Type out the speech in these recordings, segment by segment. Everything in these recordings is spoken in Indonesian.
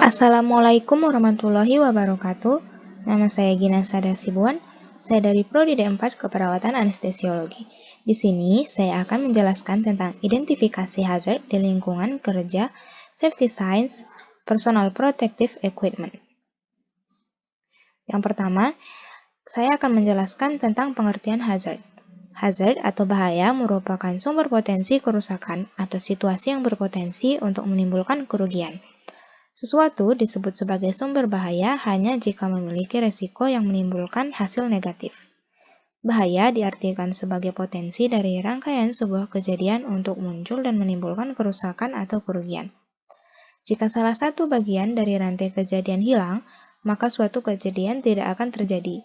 Assalamualaikum warahmatullahi wabarakatuh. Nama saya Gina Sada Sibuan. Saya dari Prodi D4 Keperawatan Anestesiologi. Di sini saya akan menjelaskan tentang identifikasi hazard di lingkungan kerja, safety science, personal protective equipment. Yang pertama, saya akan menjelaskan tentang pengertian hazard. Hazard atau bahaya merupakan sumber potensi kerusakan atau situasi yang berpotensi untuk menimbulkan kerugian. Sesuatu disebut sebagai sumber bahaya hanya jika memiliki resiko yang menimbulkan hasil negatif. Bahaya diartikan sebagai potensi dari rangkaian sebuah kejadian untuk muncul dan menimbulkan kerusakan atau kerugian. Jika salah satu bagian dari rantai kejadian hilang, maka suatu kejadian tidak akan terjadi.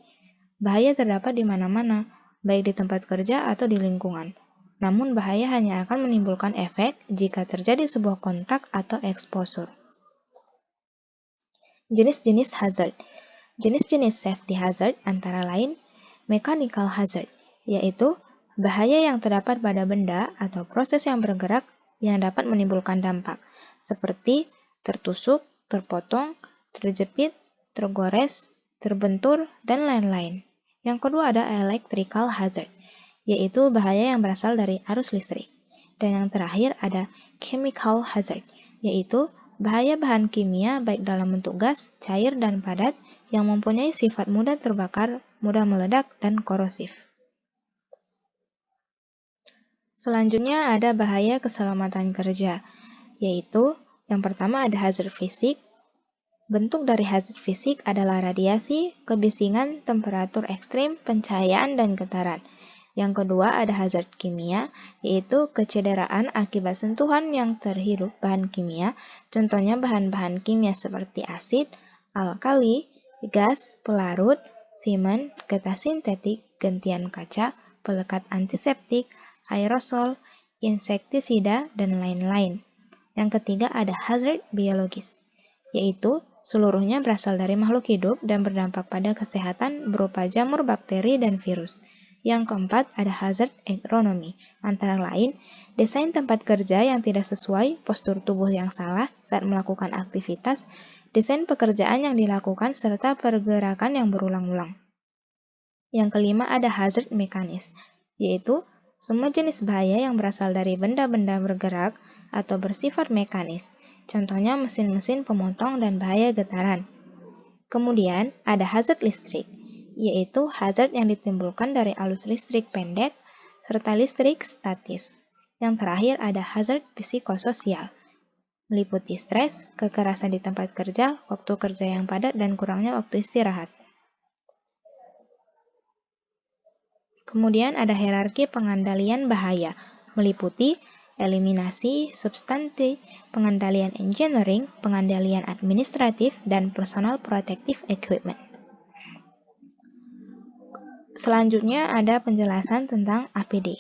Bahaya terdapat di mana-mana, baik di tempat kerja atau di lingkungan. Namun bahaya hanya akan menimbulkan efek jika terjadi sebuah kontak atau exposure. Jenis-jenis hazard. Jenis-jenis safety hazard antara lain mechanical hazard, yaitu bahaya yang terdapat pada benda atau proses yang bergerak yang dapat menimbulkan dampak, seperti tertusuk, terpotong, terjepit, tergores, terbentur, dan lain-lain. Yang kedua ada electrical hazard, yaitu bahaya yang berasal dari arus listrik. Dan yang terakhir ada chemical hazard, yaitu bahaya bahan kimia baik dalam bentuk gas, cair, dan padat yang mempunyai sifat mudah terbakar, mudah meledak, dan korosif. Selanjutnya ada bahaya keselamatan kerja, yaitu yang pertama ada hazard fisik. Bentuk dari hazard fisik adalah radiasi, kebisingan, temperatur ekstrim, pencahayaan, dan getaran. Yang kedua ada hazard kimia, yaitu kecederaan akibat sentuhan yang terhirup bahan kimia, contohnya bahan-bahan kimia seperti asid, alkali, gas, pelarut, semen, getah sintetik, gentian kaca, pelekat antiseptik, aerosol, insektisida, dan lain-lain. Yang ketiga ada hazard biologis, yaitu seluruhnya berasal dari makhluk hidup dan berdampak pada kesehatan berupa jamur, bakteri, dan virus. Yang keempat ada hazard ergonomi, antara lain desain tempat kerja yang tidak sesuai, postur tubuh yang salah saat melakukan aktivitas, desain pekerjaan yang dilakukan, serta pergerakan yang berulang-ulang. Yang kelima ada hazard mekanis, yaitu semua jenis bahaya yang berasal dari benda-benda bergerak atau bersifat mekanis, contohnya mesin-mesin pemotong dan bahaya getaran. Kemudian ada hazard listrik, yaitu hazard yang ditimbulkan dari arus listrik pendek serta listrik statis. Yang terakhir ada hazard psikososial, meliputi stres, kekerasan di tempat kerja, waktu kerja yang padat, dan kurangnya waktu istirahat. Kemudian ada hierarki pengendalian bahaya, meliputi eliminasi, substansi, pengendalian engineering, pengendalian administratif, dan personal protective equipment. Selanjutnya ada penjelasan tentang APD.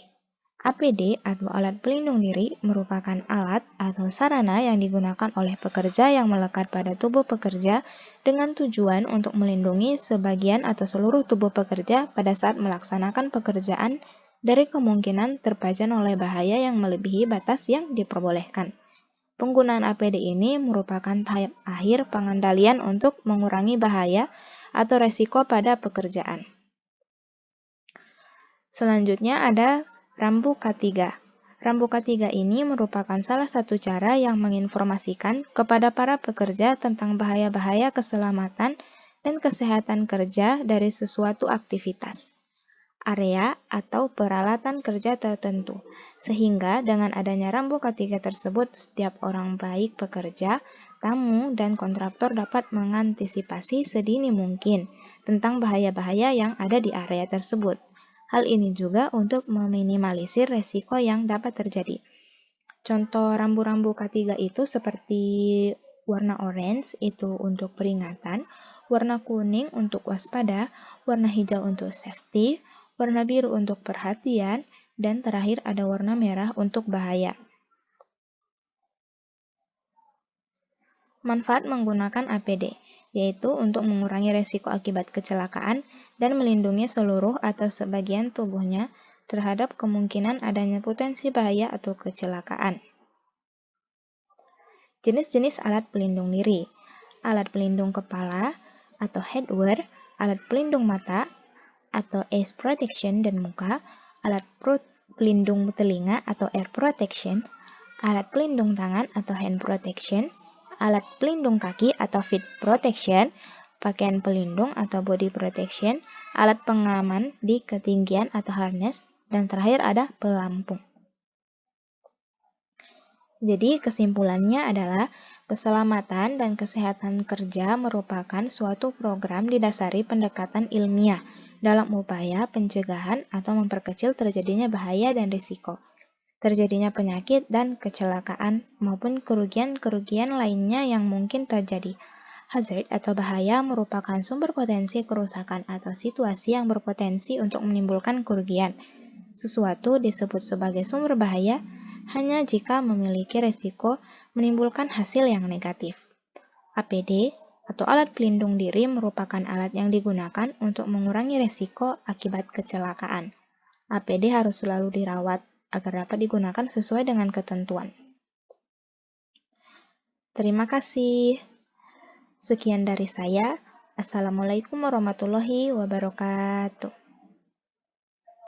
APD atau alat pelindung diri merupakan alat atau sarana yang digunakan oleh pekerja yang melekat pada tubuh pekerja dengan tujuan untuk melindungi sebagian atau seluruh tubuh pekerja pada saat melaksanakan pekerjaan dari kemungkinan terpajan oleh bahaya yang melebihi batas yang diperbolehkan. Penggunaan APD ini merupakan tahap akhir pengendalian untuk mengurangi bahaya atau resiko pada pekerjaan. Selanjutnya ada rambu K3. Rambu K3 ini merupakan salah satu cara yang menginformasikan kepada para pekerja tentang bahaya-bahaya keselamatan dan kesehatan kerja dari sesuatu aktivitas, area, atau peralatan kerja tertentu. Sehingga dengan adanya rambu K3 tersebut, setiap orang baik pekerja, tamu, dan kontraktor dapat mengantisipasi sedini mungkin tentang bahaya-bahaya yang ada di area tersebut. Hal ini juga untuk meminimalisir resiko yang dapat terjadi. Contoh rambu-rambu K3 itu seperti warna orange itu untuk peringatan, warna kuning untuk waspada, warna hijau untuk safety, warna biru untuk perhatian, dan terakhir ada warna merah untuk bahaya. Manfaat menggunakan APD, yaitu untuk mengurangi resiko akibat kecelakaan dan melindungi seluruh atau sebagian tubuhnya terhadap kemungkinan adanya potensi bahaya atau kecelakaan. Jenis-jenis alat pelindung diri. alat pelindung kepala atau headwear, alat pelindung mata atau eyes protection dan muka, alat pelindung telinga atau ear protection, alat pelindung tangan atau hand protection, alat pelindung kaki atau feet protection, pakaian pelindung atau body protection, alat pengaman di ketinggian atau harness, dan terakhir ada pelampung. Jadi kesimpulannya adalah keselamatan dan kesehatan kerja merupakan suatu program didasari pendekatan ilmiah dalam upaya pencegahan atau memperkecil terjadinya bahaya dan risiko, terjadinya penyakit dan kecelakaan maupun kerugian-kerugian lainnya yang mungkin terjadi. Hazard atau bahaya merupakan sumber potensi kerusakan atau situasi yang berpotensi untuk menimbulkan kerugian. Sesuatu disebut sebagai sumber bahaya hanya jika memiliki resiko menimbulkan hasil yang negatif. APD atau alat pelindung diri merupakan alat yang digunakan untuk mengurangi resiko akibat kecelakaan. APD harus selalu dirawat agar dapat digunakan sesuai dengan ketentuan. Terima kasih. Sekian dari saya. Assalamualaikum warahmatullahi wabarakatuh.